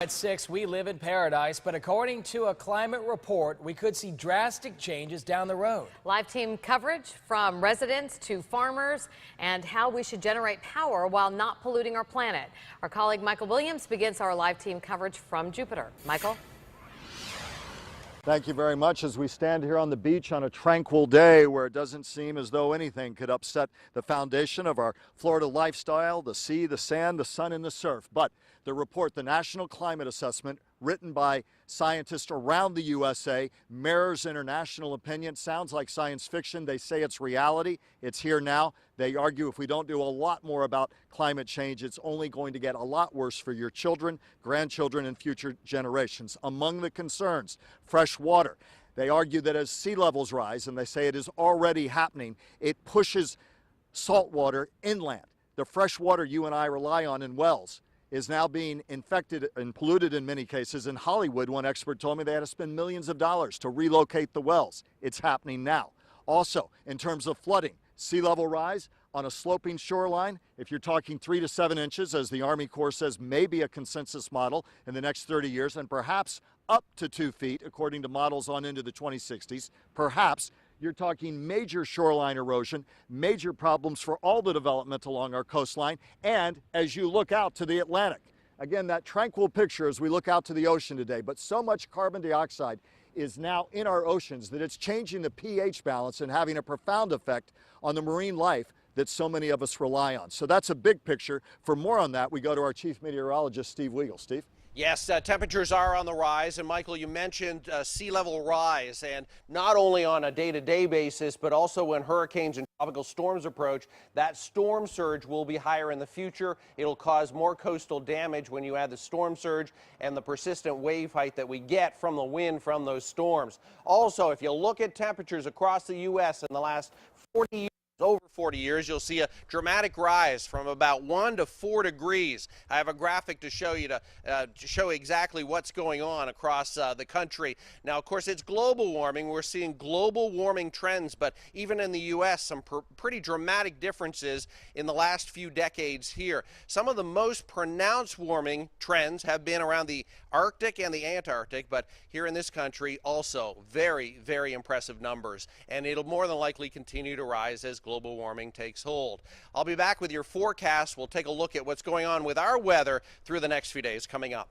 At 6, we live in paradise, but according to a climate report, we could see drastic changes down the road. Live team coverage from residents to farmers and how we should generate power while not polluting our planet. Our colleague Michael Williams begins our live team coverage from Jupiter. Michael? Thank you very much. As we stand here on the beach on a tranquil day where it doesn't seem as though anything could upset the foundation of our Florida lifestyle, the sea, the sand, the sun, and the surf. But the report, the National Climate Assessment, written by scientists around the USA, mirrors international opinion. Sounds like science fiction. They say it's reality. It's here now. They argue if we don't do a lot more about climate change, it's only going to get a lot worse for your children, grandchildren, and future generations. Among the concerns, fresh water. They argue that as sea levels rise, and they say it is already happening, it pushes salt water inland. The fresh water you and I rely on in wells is now being infected and polluted in many cases. In Hollywood, one expert told me they had to spend millions of dollars to relocate the wells. It's happening now. Also, in terms of flooding, sea level rise on a sloping shoreline, if you're talking 3 to 7 inches, as the Army Corps says may be a consensus model in the next 30 years, and perhaps up to 2 feet, according to models on into the 2060s, perhaps, you're talking major shoreline erosion, major problems for all the development along our coastline, and as you look out to the Atlantic. Again, that tranquil picture as we look out to the ocean today, but so much carbon dioxide is now in our oceans that it's changing the pH balance and having a profound effect on the marine life that so many of us rely on. So that's a big picture. For more on that, we go to our chief meteorologist, Steve Weigel. Steve? Yes, temperatures are on the rise, and Michael, you mentioned sea level rise, and not only on a day-to-day basis, but also when hurricanes and tropical storms approach, that storm surge will be higher in the future. It'll cause more coastal damage when you add the storm surge and the persistent wave height that we get from the wind from those storms. Also, if you look at temperatures across the U.S. in the last 40 years, over 40 years, you'll see a dramatic rise from about 1 to 4 degrees. I have a graphic to show you to show exactly what's going on across the country. Now, of course, it's global warming. We're seeing global warming trends, but even in the U.S., some pretty dramatic differences in the last few decades here. Some of the most pronounced warming trends have been around the Arctic and the Antarctic, but here in this country also very, very impressive numbers, and it'll more than likely continue to rise as global warming takes hold. I'll be back with your forecast. We'll take a look at what's going on with our weather through the next few days coming up.